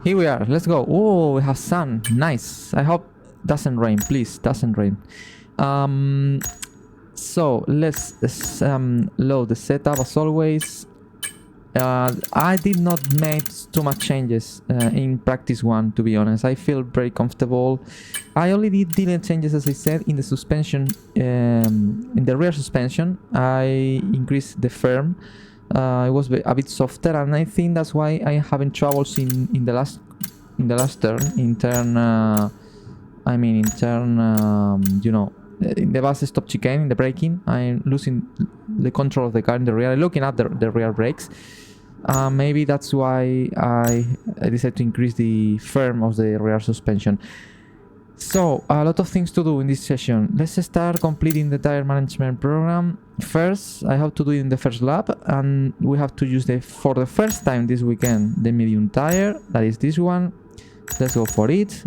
Here we are. Let's go. Oh, we have sun. Nice. I hope doesn't rain. Please, doesn't rain. So let's load the setup as always. I did not make too much changes in practice one, to be honest. I feel very comfortable. I only did changes, as I said, in the suspension, in the rear suspension. I increased the firm. It was a bit softer, and I think that's why I'm having troubles in the last turn. In the bus stop chicane, in the braking, I'm losing the control of the car in the rear. I'm looking at the rear brakes. Maybe that's why I decided to increase the firm of the rear suspension. So, a lot of things to do in this session. Let's start completing the tire management program. First, I have to do it in the first lap, and we have to use for the first time this weekend the medium tire. That is this one. Let's go for it,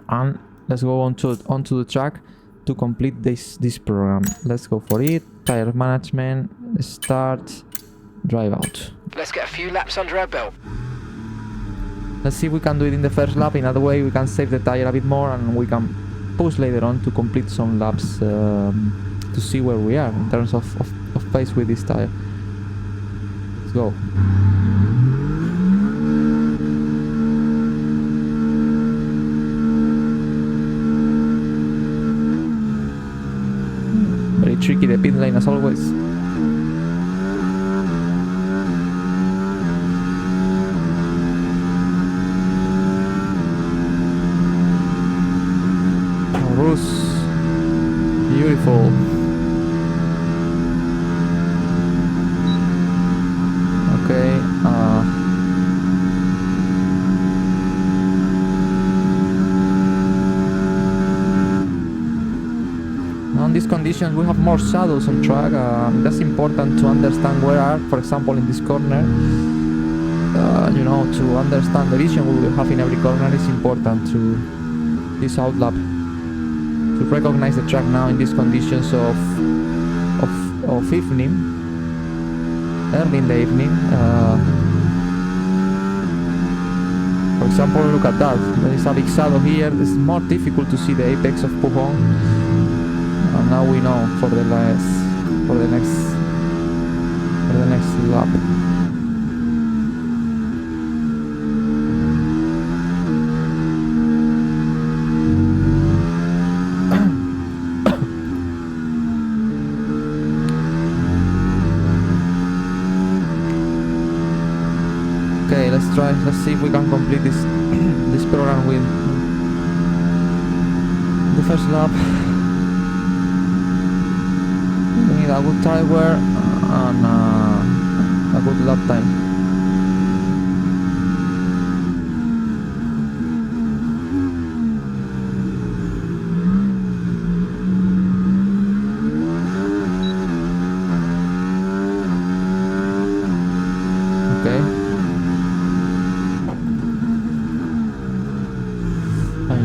and let's go onto the track to complete this program. Let's go for it. Tire management. Start. Drive out. Let's get a few laps under our belt. Let's see if we can do it in the first lap. In other way, we can save the tire a bit more, and we can push later on to complete some laps to see where we are in terms of pace with this tire. Let's go. Very tricky, the pit lane as always. Beautiful. Okay. On these conditions, we have more shadows on track. That's important to understand where are, for example, in this corner. To understand the vision we will have in every corner is important to this outlap. To recognize the track now in these conditions of evening, early in the evening. For example, look at that. There is a big shadow here. It's more difficult to see the apex of Pujon. And now we know for the next lap. Let's see if we can complete this program with the first lap. We need a good tire wear and a good lap time.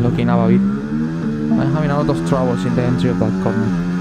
Looking up a bit. I'm having a lot of troubles in the entry of that corner.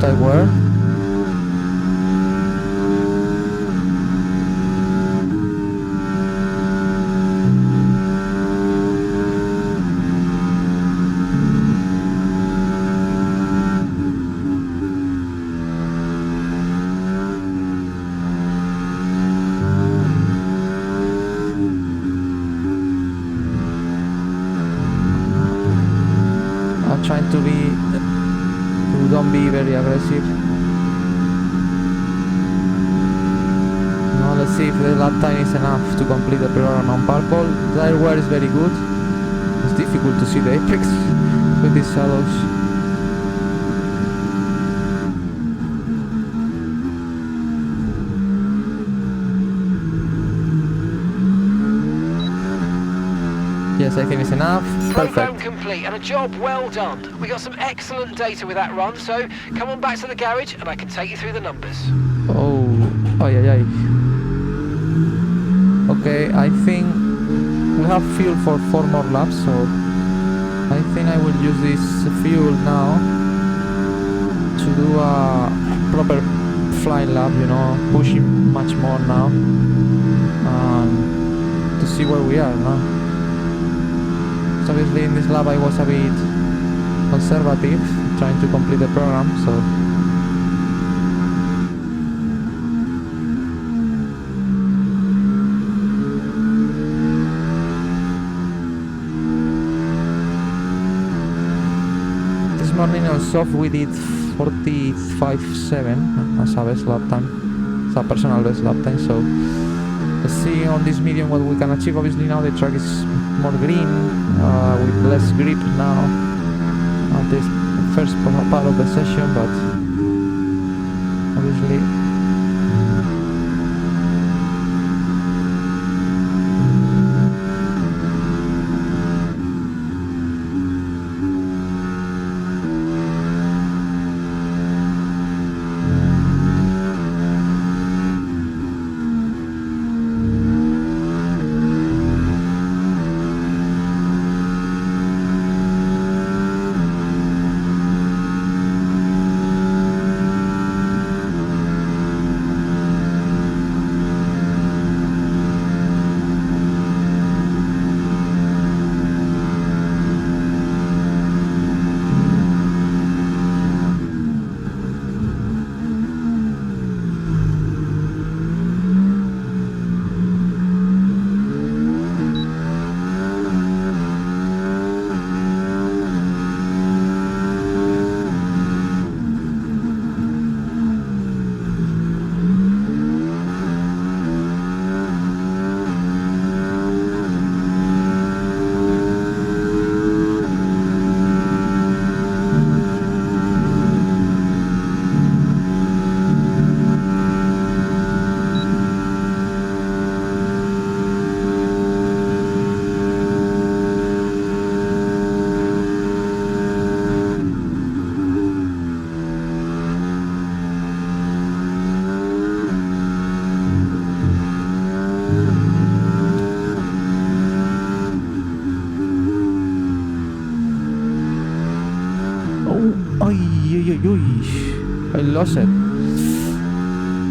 I were. I'm trying to don't be very aggressive. Now let's see if the lap time is enough to complete the program on purple. Tire wear is very good. It's difficult to see the apex with these shadows. Yes, I think it's enough. Program Perfect. complete and a job well done. We got some excellent data with that run, so come on back to the garage and I can take you through the numbers. Oh, ay, ay, ay. Okay, I think we have fuel for 4 more laps, so I think I will use this fuel now to do a proper flying lap, you know, pushing much more now, to see where we are now. So obviously in this lap I was a bit conservative, trying to complete the program, so this morning on soft we did 45.7 as a best lap time, as a personal best lap time, so let's see on this medium what we can achieve. Obviously now the track is more green, with less grip now at this first part of the session, but obviously I lost it.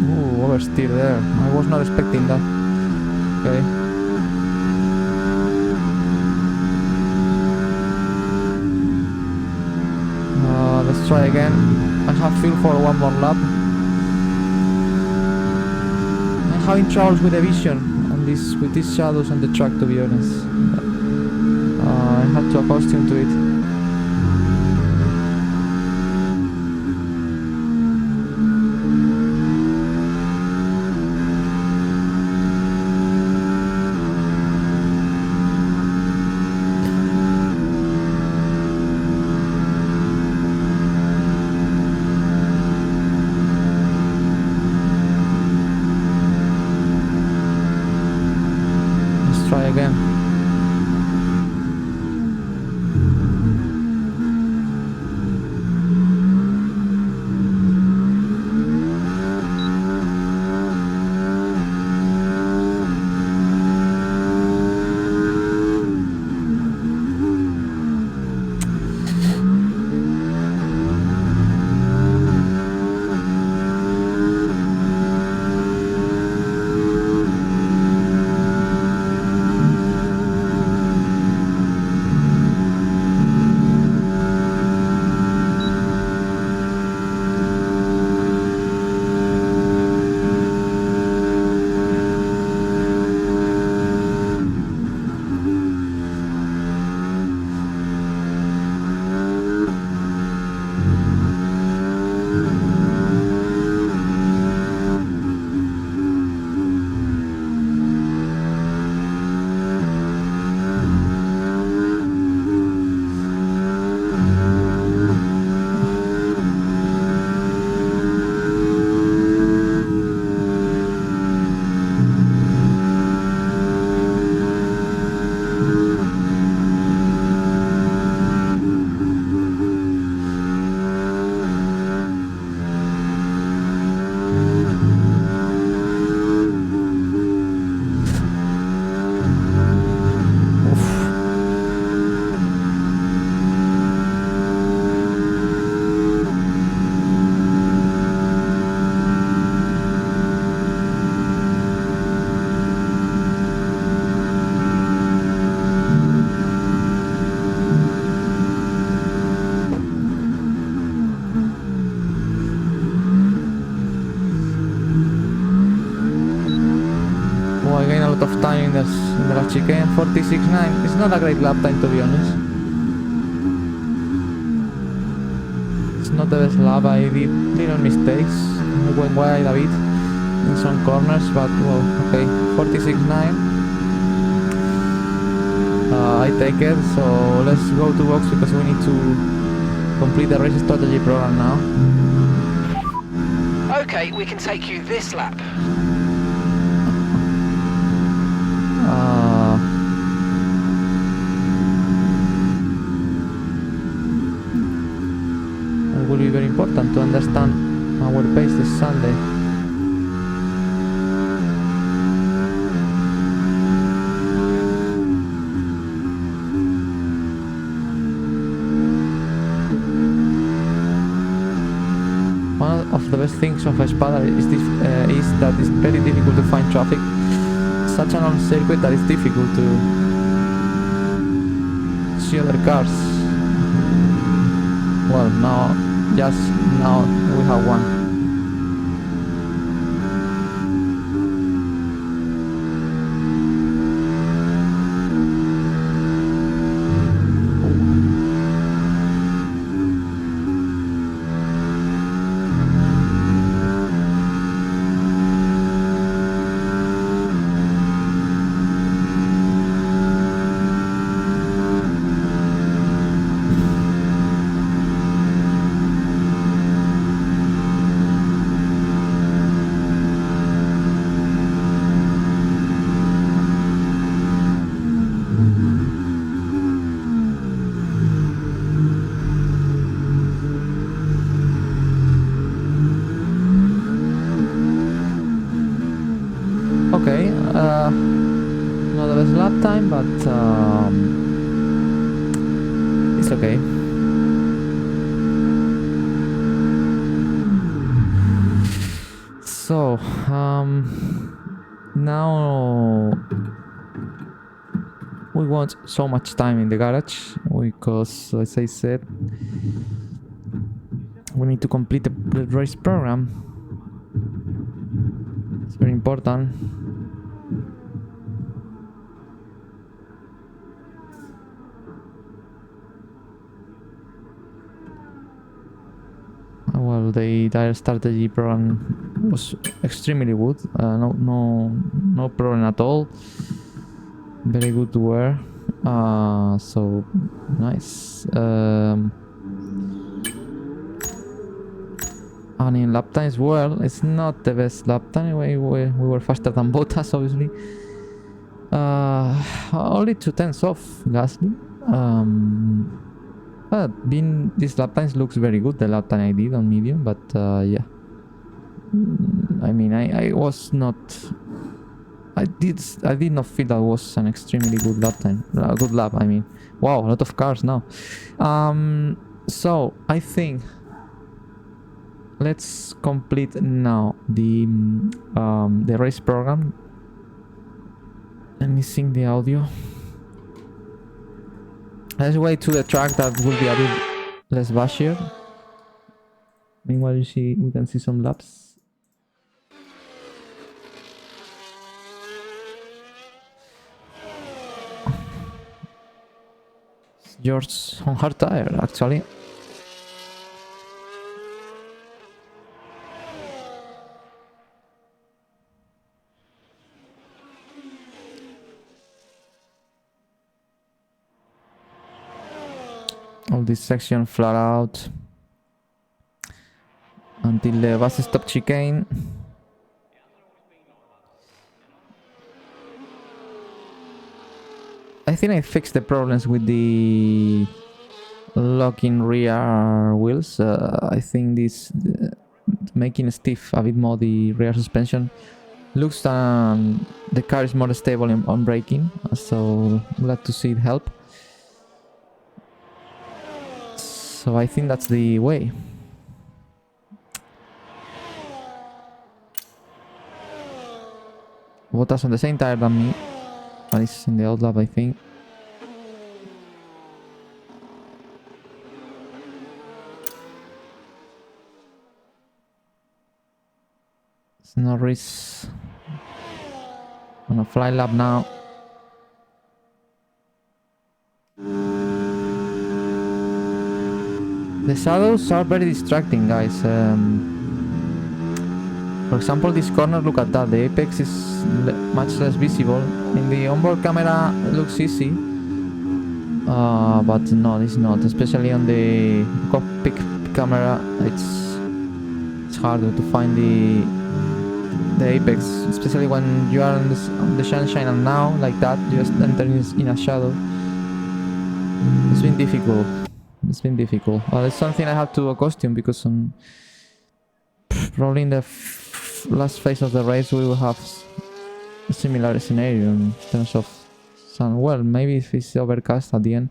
Oh, oversteer there. I was not expecting that. Okay. Let's try again. I have fuel for one more lap. I'm having troubles with the vision on this, with these shadows on the track, to be honest. I had to accustom to it. Try again. cylinders in the last chicane. 46.9. It's not a great lap time, to be honest. It's not the best lap. I did little mistakes. I went wide a bit in some corners, but well, okay. 46.9. I take it, so let's go to box because we need to complete the race strategy program now. Okay, we can take you this lap. It will be very important to understand our pace this Sunday. One of the best things of a Spada is that it's very difficult to find traffic. Such a long circuit that it's difficult to see other cars. Well, just now we have one. Okay, not the best lap time, but it's okay. So, now we want so much time in the garage because, as I said, we need to complete the race program. It's very important. Well, the tire strategy program was extremely good. No problem at all. Very good to wear. So nice. And in lap times, well, it's not the best lap time. We were faster than Bottas, obviously. Only 2/10 off Gasly. But this lap times looks very good. The lap time I did on medium, but yeah. I mean, I was not. I did not feel that was an extremely good lap time. Good lap. I mean, wow, a lot of cars now. So I think let's complete now the race program. Let me sync the audio. Let's wait to the track that will be a bit less bashier. Meanwhile, we can see some laps. George on hard tire, actually. All this section flat out until the bus stop chicane. I think I fixed the problems with the locking rear wheels. I think this making stiff a bit more the rear suspension looks the car is more stable on braking, so glad to see it help. So I think that's the way. Bottas on the same tire than me, but it's in the old lap, I think. It's Norris on a fly lap now. The shadows are very distracting, guys. For example, this corner, look at that. The apex is much less visible. In the onboard camera, it looks easy. But no, it's not. Especially on the cockpit camera, it's harder to find the apex. Especially when you are on the sunshine, and now, like that, you just enter in a shadow. It's been difficult. It's been difficult. It's something I have to accustom, because probably in the last phase of the race we will have a similar scenario in terms of sun. Well, maybe if it's overcast at the end,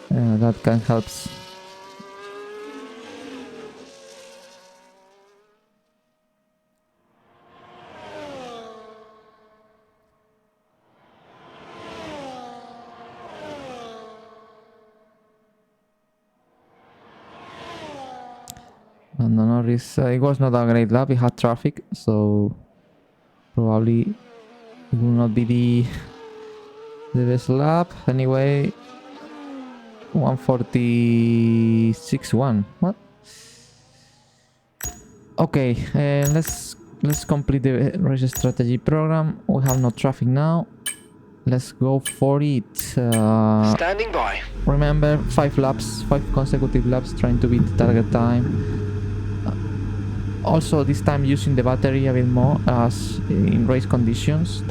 that can help. And Norris, it was not a great lap. It had traffic, so probably it will not be the best lap. Anyway, 146.1. What? Okay, let's complete the race strategy program. We have no traffic now. Let's go for it. Standing by. Remember, 5 consecutive laps, trying to beat the target time. Also, this time using the battery a bit more as in race conditions.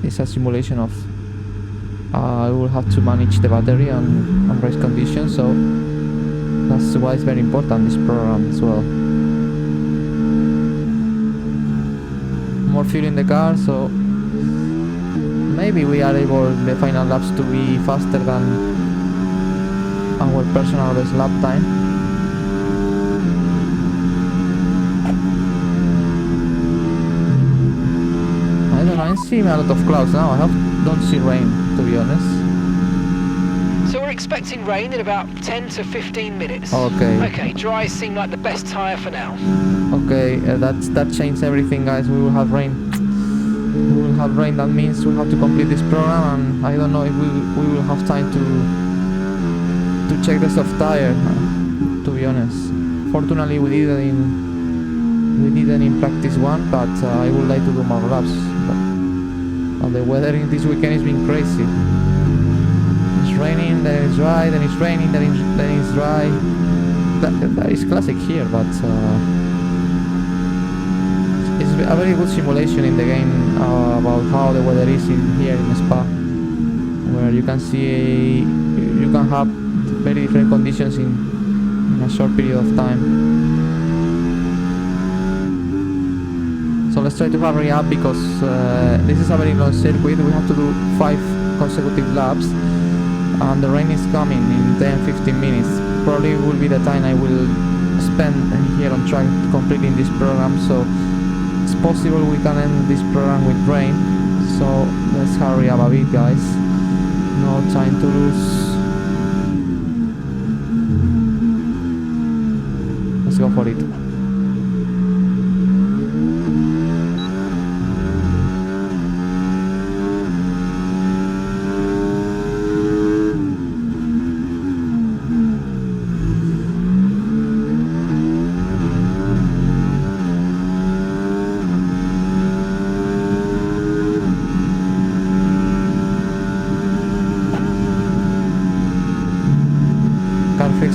It's a simulation of I will have to manage the battery on race conditions, so that's why it's very important, this program as well. More fuel in the car, so maybe we are able in the final laps to be faster than our personal best lap time. I see a lot of clouds now. Don't see rain, to be honest. So we're expecting rain in about 10 to 15 minutes. Okay. Okay, dries seem like the best tyre for now. Okay, that changed everything, guys. We will have rain. We will have rain. That means we have to complete this program, and I don't know if we will have time to check the soft tire. To be honest, fortunately we didn't in practice one, but I would like to do more laps. But the weather in this weekend has been crazy. It's raining, then it's dry, then it's raining, then it's dry. That is classic here, but it's a very good simulation in the game about how the weather is here in Spa, where you can see you can have very different conditions in a short period of time. So let's try to hurry up, because this is a very long circuit. We have to do 5 consecutive laps, and the rain is coming in 10-15 minutes. Probably will be the time I will spend here on track completing this program, so it's possible we can end this program with rain. So let's hurry up a bit, guys. No time to lose. Let's go for it.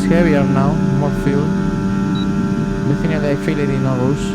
Heavier now, more fuel. Definitely I feel it in August.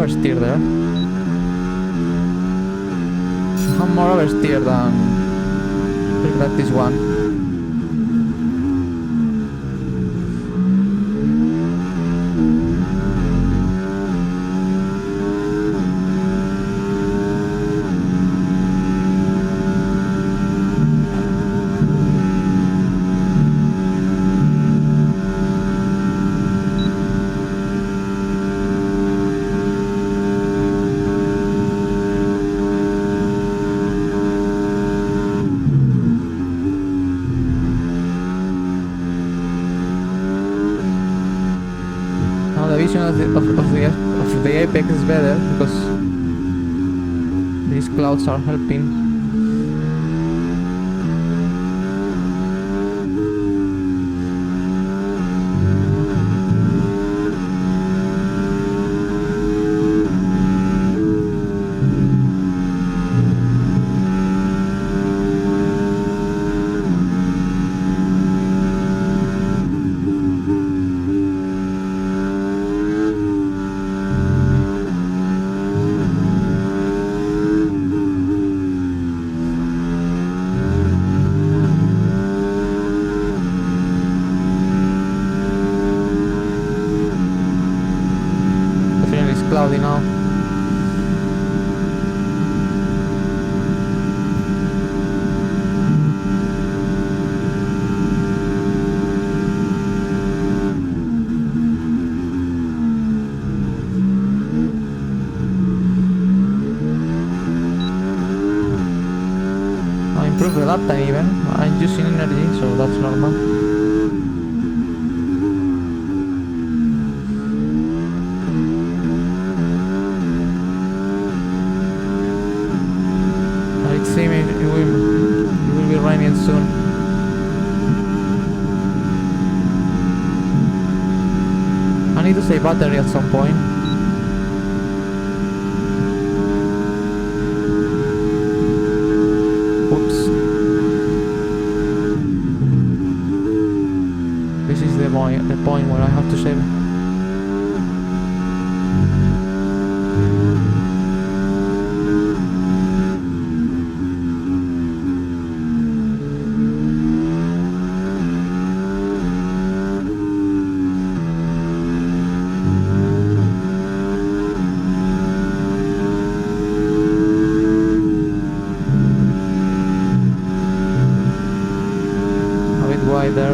oversteer there. I have more oversteer than look at this one. Of the apex is better because these clouds are helping. Cloudy now. I improved the lap time even. I'm using energy, so that's normal. It will be raining soon. I need to save battery at some point. Oops. This is the point where I have to save. There.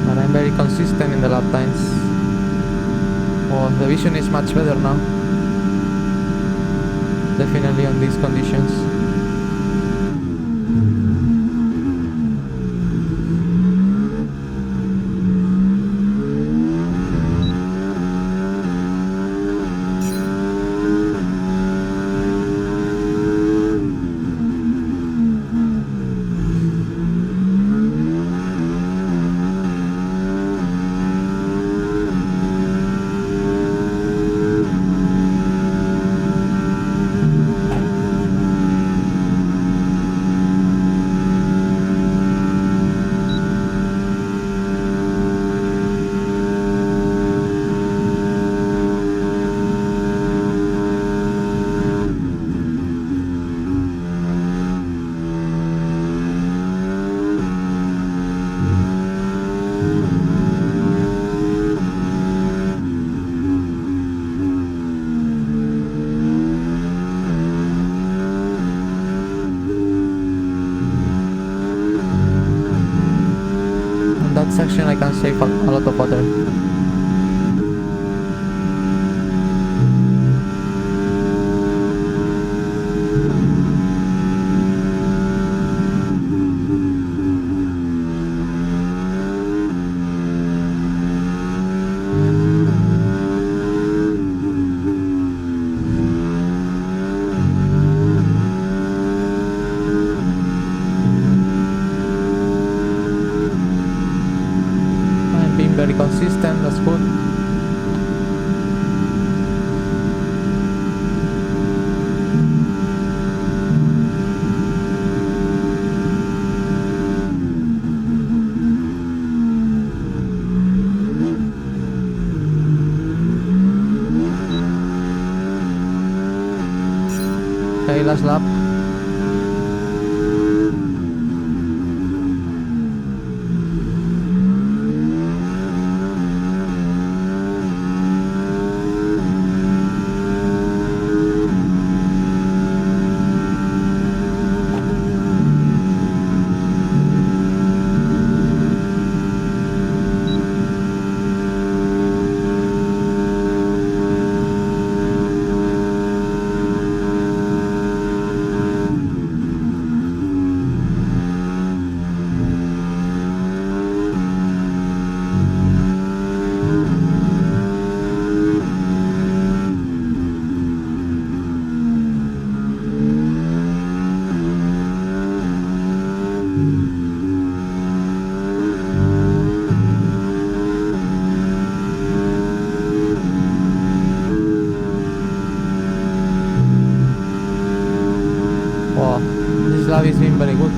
But I'm very consistent in the lap times. Oh, the vision is much better now. Definitely on these conditions. that section I can save a lot of water. Okay, last lap. Wow, this lap is been very good.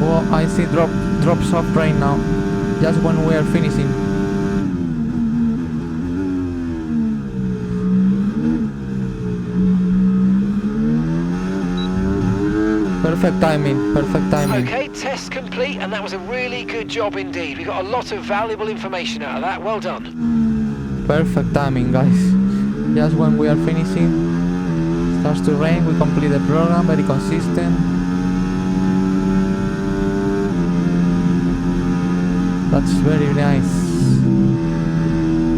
Well, I see drops of rain now, just when we are finishing. Perfect timing, perfect timing. Okay, test complete, and that was a really good job indeed. We got a lot of valuable information out of that. Well done. Perfect timing, guys. Just when we are finishing, starts to rain, we complete the program, very consistent. That's very nice.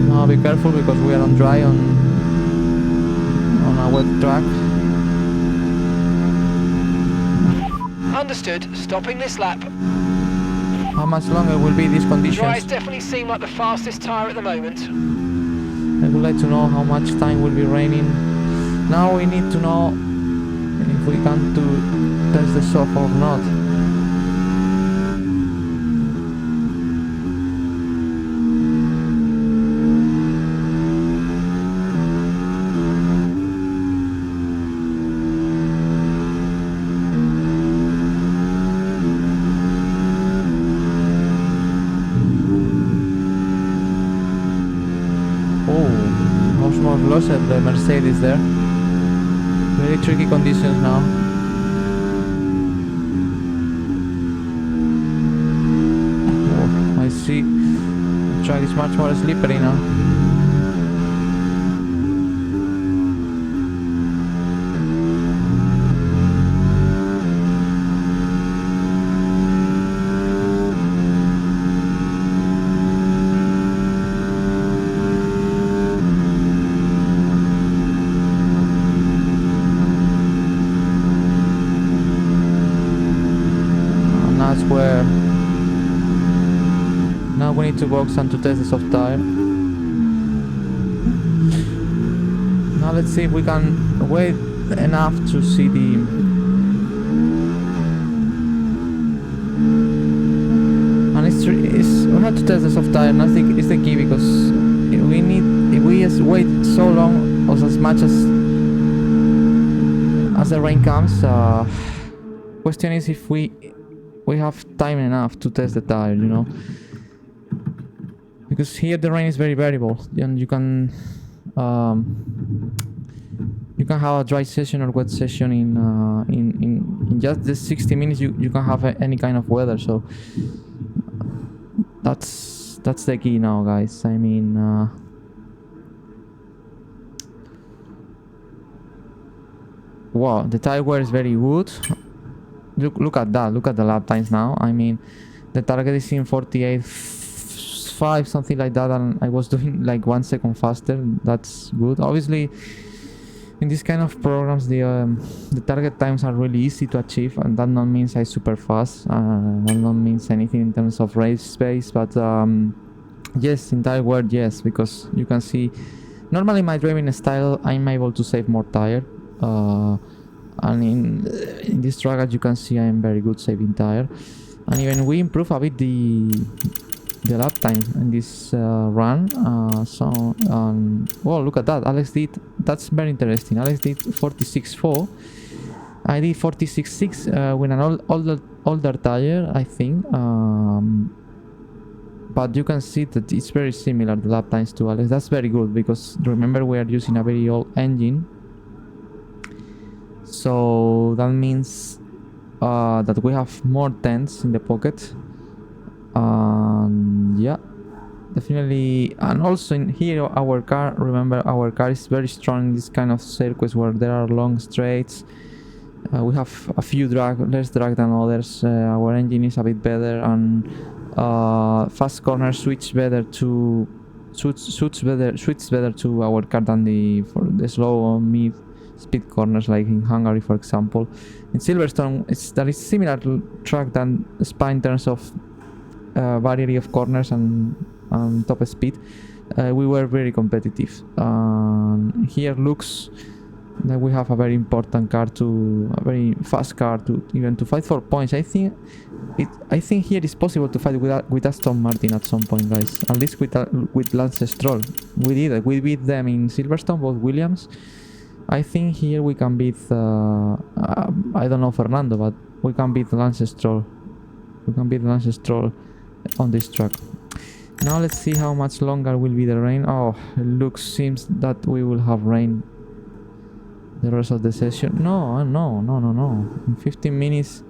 Now be careful because we are on dry on a wet track. Understood. Stopping this lap. How much longer will be these conditions? Dries definitely seem like the fastest tyre at the moment. I would like to know how much time will be raining. Now we need to know if we can test the soft or not. Lost the Mercedes there. Very tricky conditions now. Oh, I see. The track is much more slippery now. That's where now we need to box and to test the soft tire. Now let's see if we can wait enough to see the and we have to test the soft tire, and I think it's the key because if we just wait so long or as much as the rain comes, question is if we have time enough to test the tire, you know, because here the rain is very variable and you can have a dry session or wet session in just this 60 minutes. You can have any kind of weather, so that's the key now, guys. I mean, wow, the tire wear is very good. Look at that, look at the lap times now. I mean, the target is in 48.5, something like that, and I was doing like 1 second faster. That's good. Obviously, in this kind of programs, the target times are really easy to achieve, and that not means I'm super fast. That not means anything in terms of race space, but yes, in tire wear, yes, because you can see, normally my driving style, I'm able to save more tire. And in this track, as you can see, I am very good saving tire. And even we improve a bit the lap time in this run. Well, look at that. Alex did, that's very interesting. Alex did 46.4. I did 46.6 with an older tire, I think. But you can see that it's very similar, the lap times to Alex. That's very good, because remember we are using a very old engine. So that means that we have more tenths in the pocket. Yeah, definitely. And also in here, our car, remember, our car is very strong in this kind of circuits where there are long straights. We have a few less drag than others. Our engine is a bit better, and fast corners suits better to our car than for the slow or mid speed corners, like in Hungary, for example. In Silverstone, that is similar track than Spa in terms of variety of corners and top speed. We were very competitive. Here looks that we have a very important car, a very fast car to even to fight for points. I think here it's possible to fight with Aston Martin at some point, guys. At least with Lance Stroll. We did it. We beat them in Silverstone, both Williams. I think here we can beat I don't know Fernando, but we can beat Lance Stroll. We can beat Lance Stroll on this track. Now let's see how much longer will be the rain. Oh, it seems that we will have rain the rest of the session. No. In 15 minutes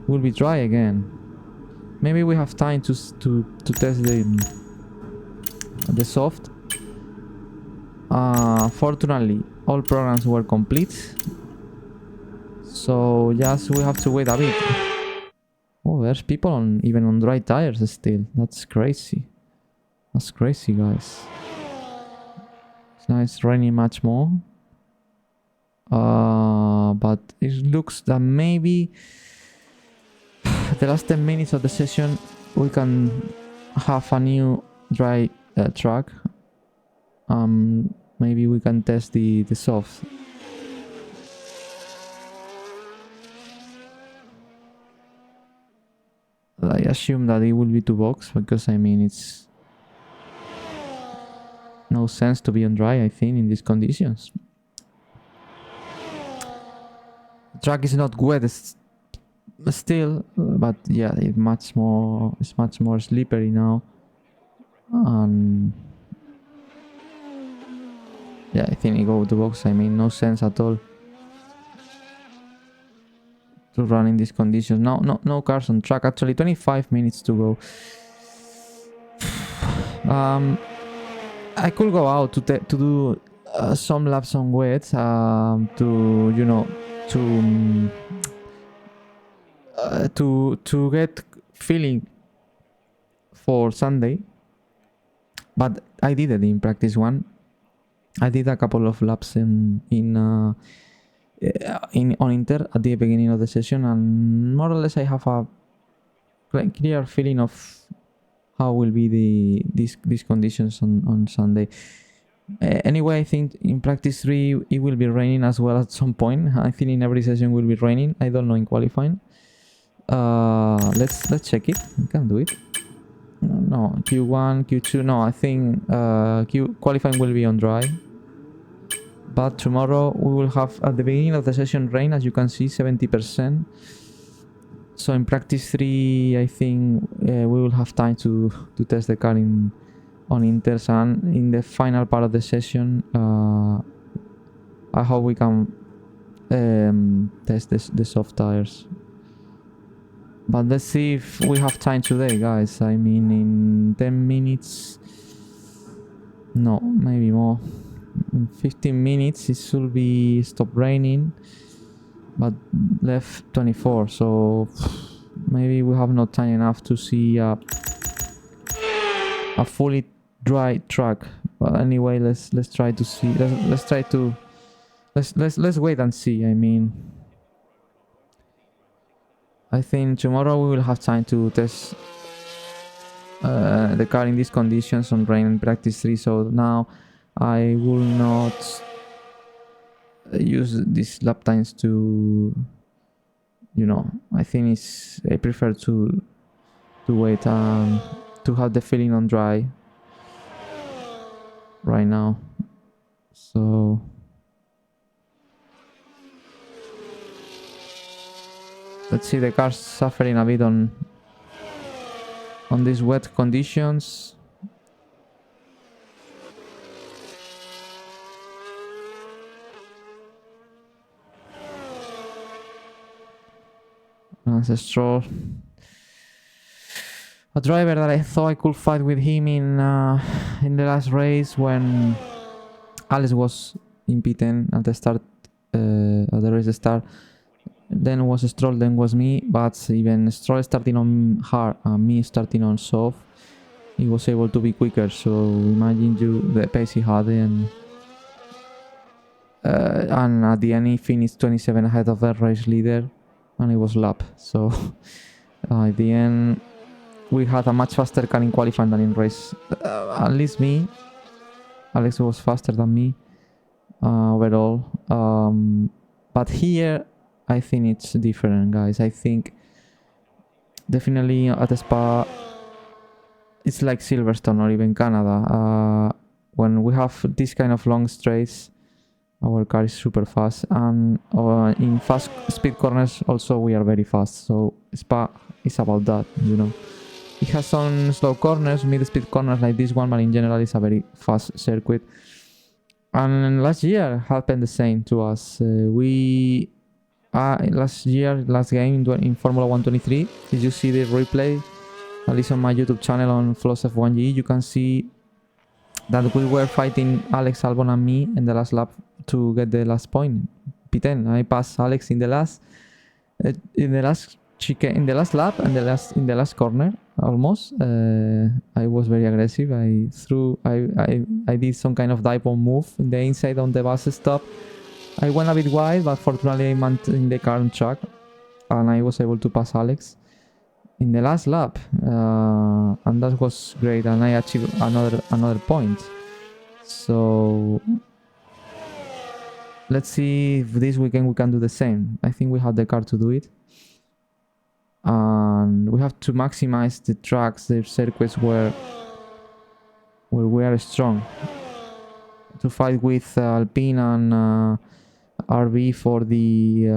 we'll be dry again. Maybe we have time to test the soft. Fortunately, all programs were complete, so yes, we have to wait a bit. Oh, there's people even on dry tires still. That's crazy. That's crazy, guys. Now it's raining much more. But it looks that maybe the last 10 minutes of the session we can have a new dry track. Maybe we can test the soft. I assume that it will be 2 box, because I mean it's no sense to be on dry, I think, in these conditions. The track is not wet still, but yeah, it's much more slippery now. Yeah, I think I go to box. I mean, no sense at all to run in these conditions. No cars on track. Actually, 25 minutes to go. I could go out to do some laps on wet, to get feeling for Sunday, but I did it in practice one. I did a couple of laps on Inter at the beginning of the session, and more or less I have a clear feeling of how will be these conditions on Sunday. Anyway, I think in practice 3 it will be raining as well at some point. I think in every session will be raining. I don't know in qualifying. Let's check it. We can do it. No, Q1, Q2. No, I think qualifying will be on dry. But tomorrow we will have at the beginning of the session rain, as you can see, 70%. So in practice 3, I think we will have time to test the car on Inters, and in the final part of the session, I hope we can test the soft tires. But let's see if we have time today, guys. I mean, in 10 minutes, no, maybe more. In 15 minutes it should be stop raining, but left 24, so maybe we have not time enough to see a fully dry track. But anyway, let's try to see. Let's wait and see. I mean, I think tomorrow we will have time to test the car in these conditions on rain in practice 3. So now I will not use these lap times to, you know, I prefer to wait and to have the feeling on dry right now. So let's see, the car's suffering a bit on these wet conditions. Ancestral, a driver that I thought I could fight with him in the last race when Alex was in P10 at the start, at the race start. Then was Stroll, then was me, but even Stroll starting on hard and me starting on soft, he was able to be quicker. So imagine the pace he had, and at the end he finished 27 ahead of the race leader, and it was lap. So at the end we had a much faster car in qualifying than in race. At least me. Alex was faster than me overall. But here I think it's different, guys. I think definitely at Spa it's like Silverstone or even Canada. When we have this kind of long straights, our car is super fast, and in fast speed corners also we are very fast. So Spa is about that, you know. It has some slow corners, mid-speed corners like this one, but in general it's a very fast circuit. And last year happened the same to us. Last game in Formula 123, if you see the replay, at least on my YouTube channel on Floss F1G, you can see that we were fighting Alex Albon and me in the last lap to get the last point, P10. I passed Alex in the last lap and in the last corner almost. I was very aggressive. I did some kind of dive bomb move in the inside on the bus stop. I went a bit wide, but fortunately I maintained the car on track and I was able to pass Alex in the last lap, and that was great, and I achieved another point. So let's see if this weekend we can do the same. I think we have the car to do it, and we have to maximize the tracks, the circuits where we are strong, to fight with Alpine and RB for the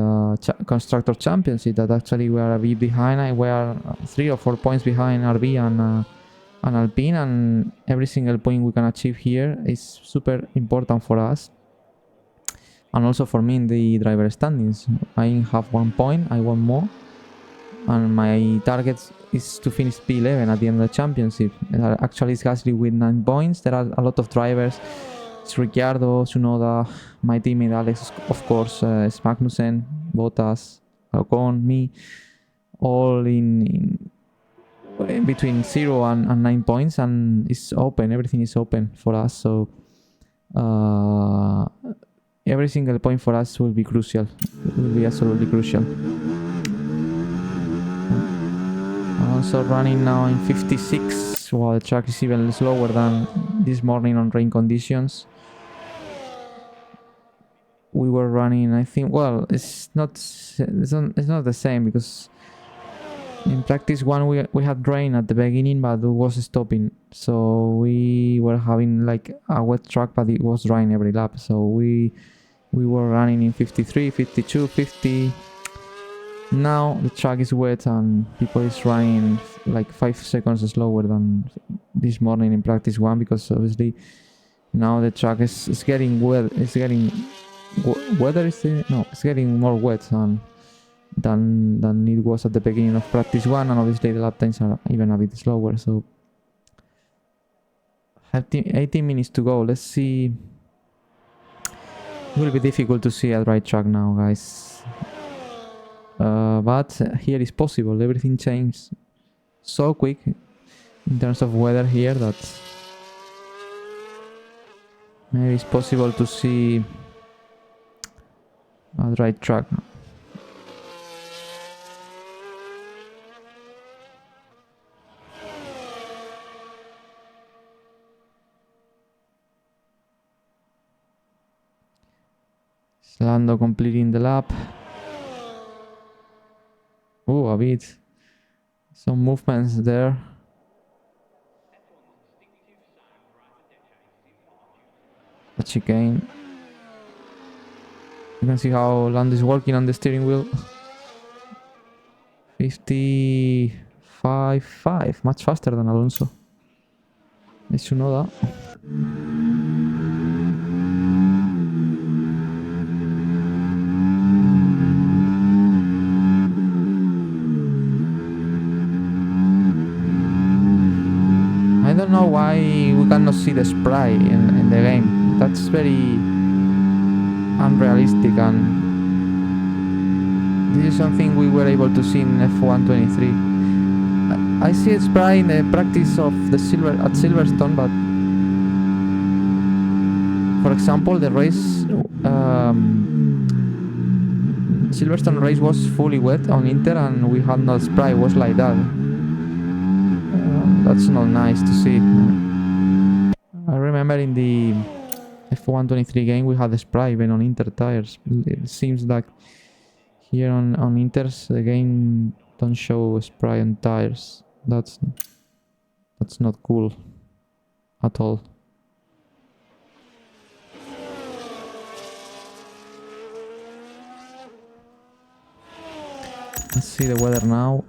constructor championship. That actually we are a bit behind. We are 3 or 4 points behind RB and Alpine, and every single point we can achieve here is super important for us, and also for me in the driver standings. I have 1 point, I want more, and my target is to finish P11 at the end of the championship. Actually it's Gasly with 9 points. There are a lot of drivers. It's Ricciardo, Tsunoda, my teammate Alex, of course, Magnussen, Bottas, Ocon, me, all in between 0 and 9 points, and it's open. Everything is open for us. So every single point for us will be crucial. It will be absolutely crucial. I'm also running now in 56, while the track is even slower than this morning on rain conditions. We were running, I think, well, it's not the same, because in practice one we had rain at the beginning, but it was stopping, so we were having like a wet track, but it was drying every lap. So we were running in 53, 52, 50. Now the track is wet and people is running like 5 seconds slower than this morning in practice one, because obviously now the track is getting wet. It's getting it's getting more wet than it was at the beginning of practice one, and obviously the lap times are even a bit slower. So 18 minutes to go. Let's see. It will be difficult to see a dry track now, guys. But here is possible. Everything changed so quick in terms of weather here that maybe it's possible to see a dry track. Lando completing the lap. Oh, a bit. Some movements there. A chicane. You can see how Lando is working on the steering wheel. 55.5, much faster than Alonso. I should know that. I don't know why we cannot see the spray in the game. That's very unrealistic, and this is something we were able to see in F123. I see a spray in the practice of the at Silverstone, but for example, the race Silverstone race was fully wet on Inter, and we had no spray. It was like that. That's not nice to see. I remember in the F123 game we had a spray even on Inter tires. It seems like here on Inters the game don't show a spray on tires. That's not cool at all. Let's see the weather now.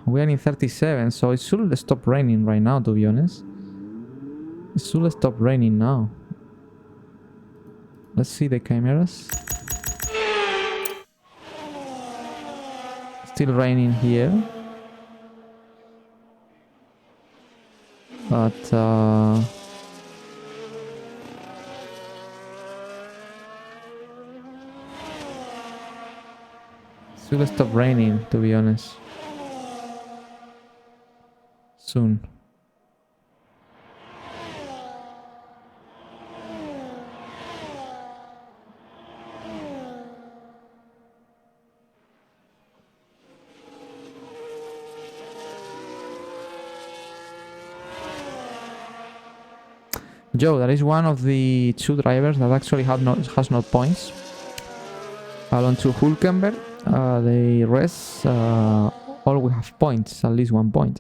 We are in 37, so it should stop raining right now, to be honest. It should stop raining now. Let's see the cameras. Still raining here. But should stop raining, to be honest. Soon. Joe, that is one of the two drivers that actually has no points. Alonso Hülkenberg. The rest all we have points, at least 1 point.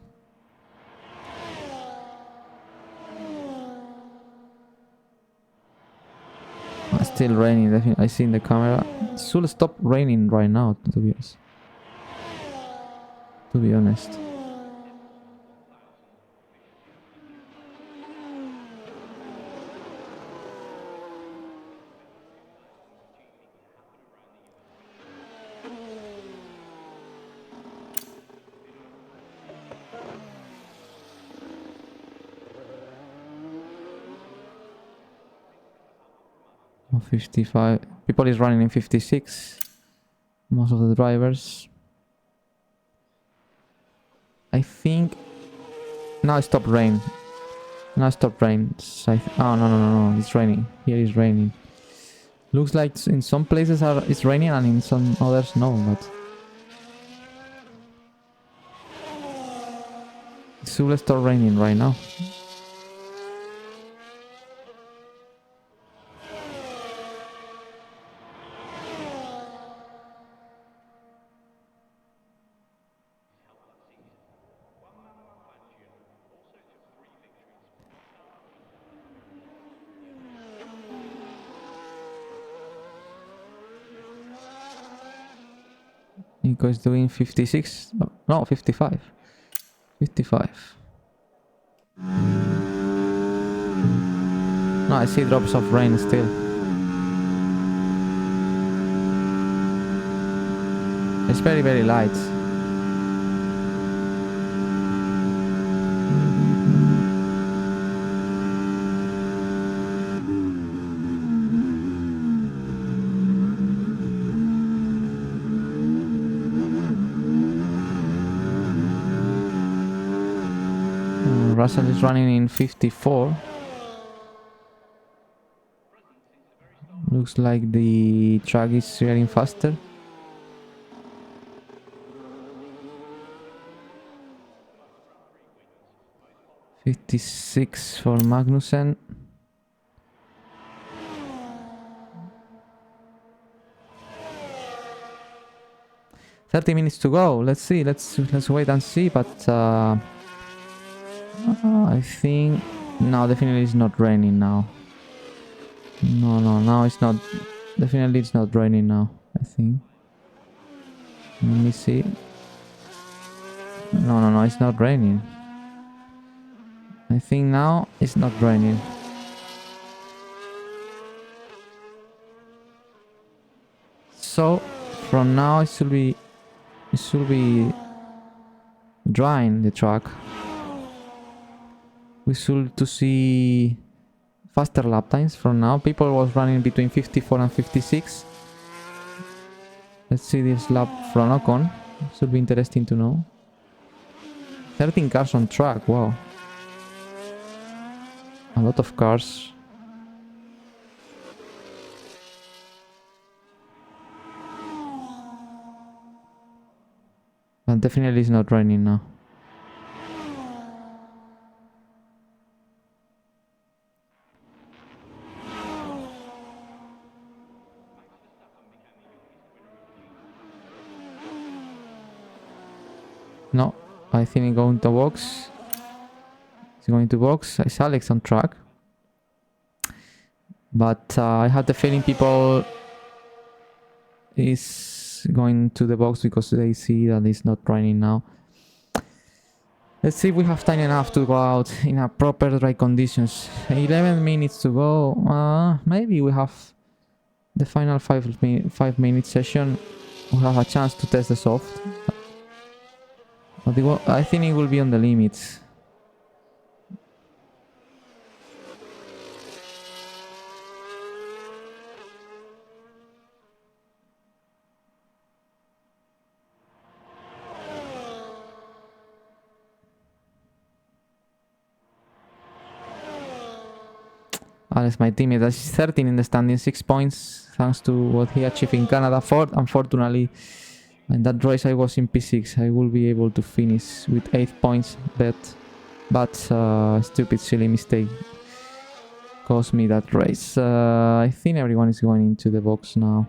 Still raining, definitely. I see in the camera. It should stop raining right now, to be honest. Oh, 55. People is running in 56. Most of the drivers. I think now it stopped rain. Now it stopped rain. Oh no! It's raining. Here it's raining. Looks like in some places it's raining and in some others no. But it should start raining right now. Nico is doing 56. No, 55. 55. No, I see drops of rain still. It's very, very light. Russell is running in 54. Looks like the track is getting faster. .56 for Magnussen. 30 minutes to go. Let's see. Let's wait and see. But I think no, definitely it's not raining now. No, now it's not. Definitely it's not raining now. I think. Let me see. No, it's not raining. I think now it's not raining. So from now it should be drying the track. We should to see faster lap times from now. People was running between 54 and 56. Let's see this lap from Ocon. Should be interesting to know. 13 cars on track, wow. A lot of cars. And definitely it's not raining now. No, I think it's going to box. It's going to box. It's Alex on track. But I had the feeling people is going to the box because they see that it's not raining now. Let's see if we have time enough to go out in a proper dry conditions. 11 minutes to go. Maybe we have the final 5-minute session. We have a chance to test the soft. But I think it will be on the limits. Alex, my teammate, that's 13 in the standing, 6 points thanks to what he achieved in Canada. Unfortunately, in that race I was in P6. I will be able to finish with 8 points, but stupid silly mistake caused me that race. I think everyone is going into the box now,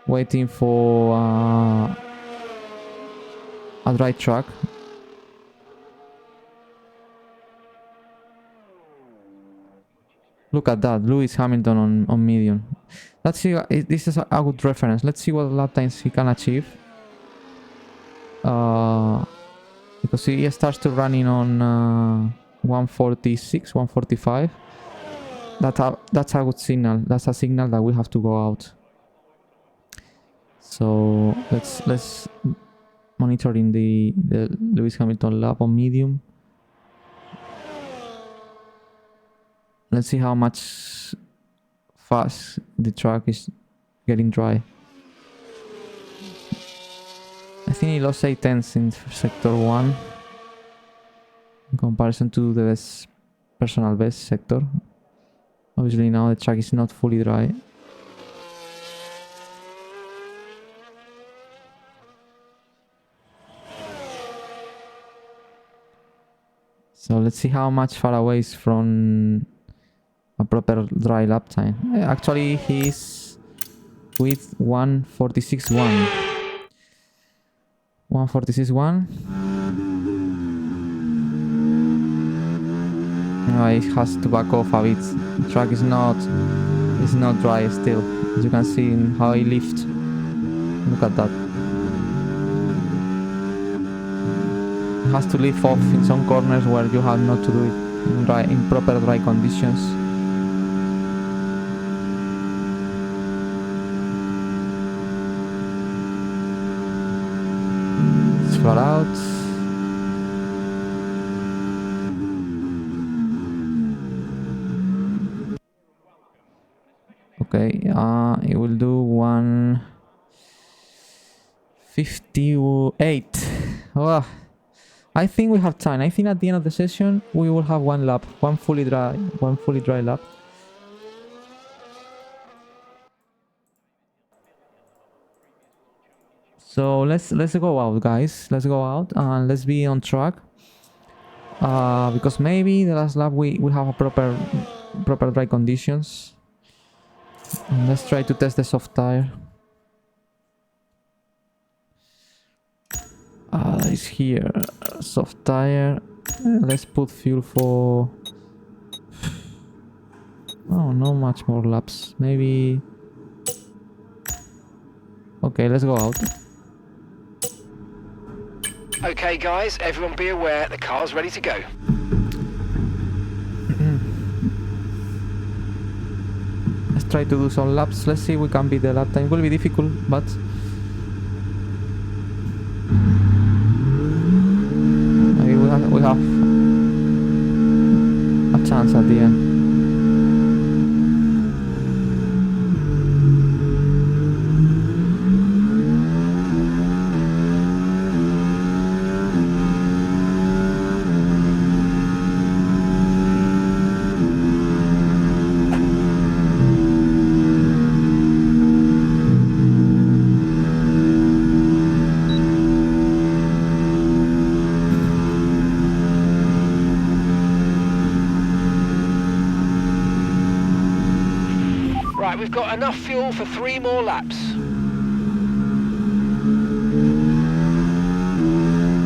waiting for a dry track. Look at that, Lewis Hamilton on medium. Let's see, this is a good reference. Let's see what lap times he can achieve. Because he starts to running on 146, 145. That's a good signal. That's a signal that we have to go out. So let's monitoring the Lewis Hamilton lap on medium. Let's see how much fast the track is getting dry. I think he lost 8 tenths in sector 1 in comparison to the personal best sector. Obviously now the track is not fully dry. So let's see how much far away is from a proper dry lap time. Actually, he's with 146.1. 146.1. He has to back off a bit. The track is not dry still. As you can see in how he lifts. Look at that. He has to lift off in some corners where you have not to do it in proper dry conditions. Flat out. Okay, it will do 158. Oh, I think we have time. I think at the end of the session we will have one lap, one fully dry lap. So let's go out, guys. Let's go out and let's be on track. Because maybe the last lap we have a proper dry conditions. And let's try to test the soft tire. here. Soft tire. Let's put fuel for... Oh, no much more laps. Maybe... Okay, let's go out. Okay, guys, everyone be aware the car's ready to go. Let's try to do some laps. Let's see if we can beat the lap time. It will be difficult, but... Maybe we have a chance at the end. Right, we've got enough fuel for 3 more laps.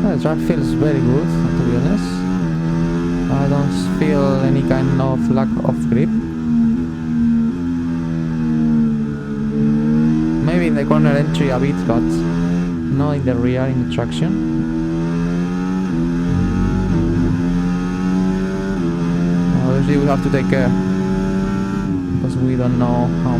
The track feels very good, to be honest. I don't feel any kind of lack of grip. Maybe in the corner entry a bit, but not in the rear in the traction. Obviously we have to take care, because we don't know how.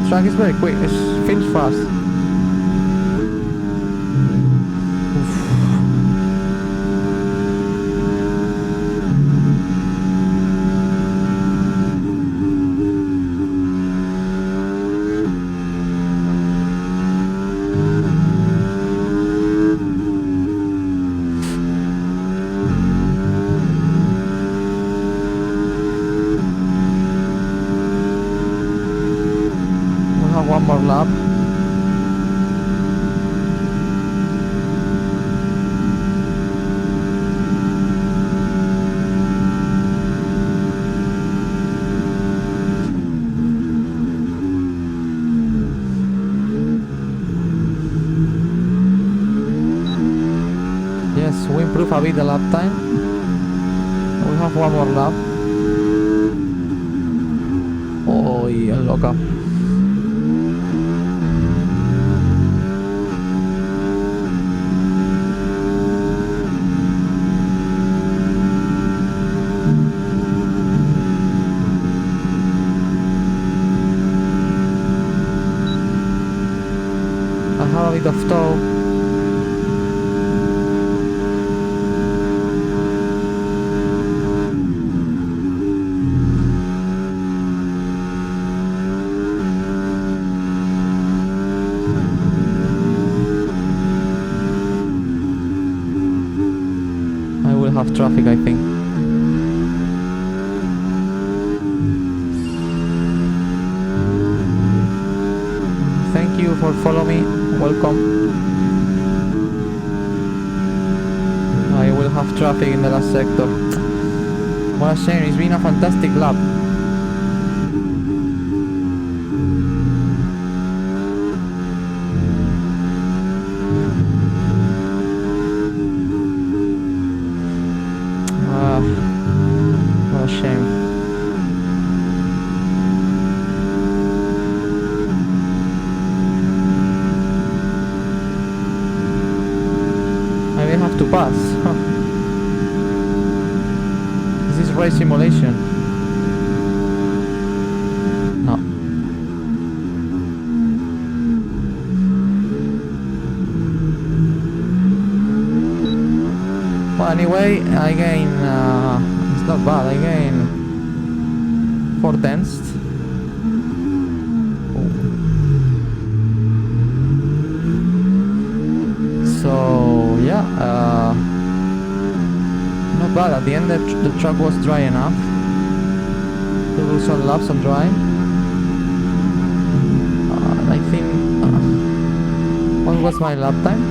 Track is very quick, it feels fast. One more lap. Yes, we improve a bit the lap time. We have one more lap. Oh, yeah, lock up. A bit of tow. have traffic, I think. Thank you for following me. Welcome. I will have traffic in the last sector. What a shame. It's been a fantastic lap. What a shame. Maybe I have to pass. This is race simulation. No. Well, anyway, I gain. It's not bad. I gain 4/10. So yeah, not bad. At the end, the track was dry enough to do some laps on dry. I think. What was my lap time?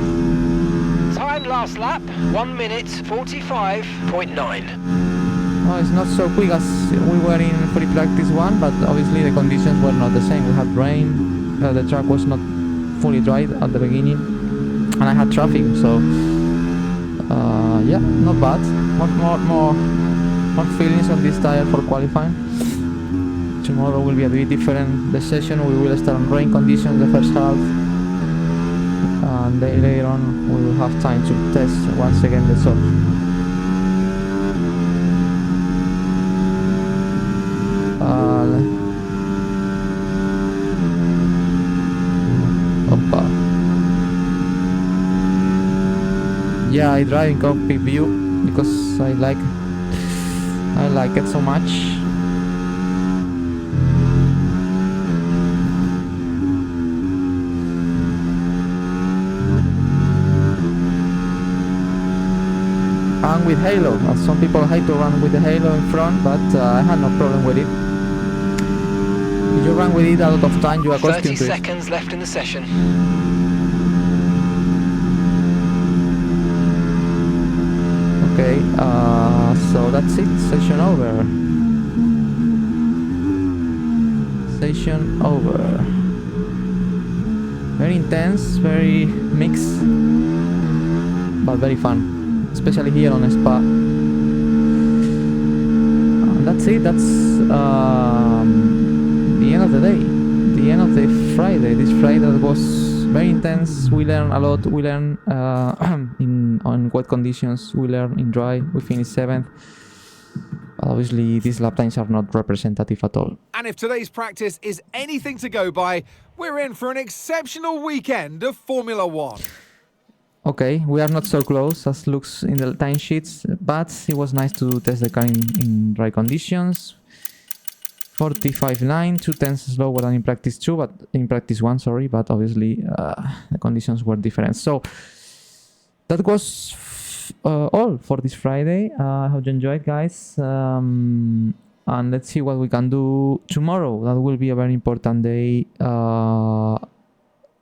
Time last lap, 1 minute 45.9. Well, it's not so quick as we were in free practice 1, but obviously the conditions were not the same. We had rain, the track was not fully dry at the beginning, and I had traffic, so yeah, not bad. More feelings on this tire for qualifying. Tomorrow will be a bit different. The session we will start on rain conditions the first half, and then later on we will have time to test once again the soft. Yeah, I drive in cockpit view because I like it so much. And with halo, some people hate to run with the halo in front, but I had no problem with it. If you run with it a lot of time, you are accustomed to it. 30 seconds left in the session. Okay, so that's it. Session over. Session over. Very intense, very mixed, but very fun, especially here on Spa. And that's it. That's the end of the day, the end of the Friday. This Friday was very intense. We learned a lot. We learned on wet conditions. We learned in dry. We finished 7th. But obviously, these lap times are not representative at all. And if today's practice is anything to go by, we're in for an exceptional weekend of Formula One. Okay, we are not so close as looks in the timesheets, but it was nice to test the car in dry conditions. 45.9, 2/10 slower than in practice 2, but in practice 1, sorry, but obviously the conditions were different. So that was all for this Friday. I hope you enjoyed, guys. And let's see what we can do tomorrow. That will be a very important day.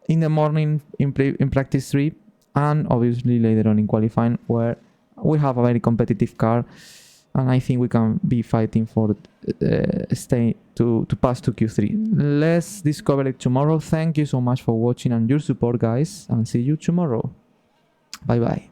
In the morning in practice 3, and obviously later on in qualifying, where we have a very competitive car. And I think we can be fighting for stay to pass to Q3. Let's discover it tomorrow. Thank you so much for watching and your support, guys, and see you tomorrow. Bye bye.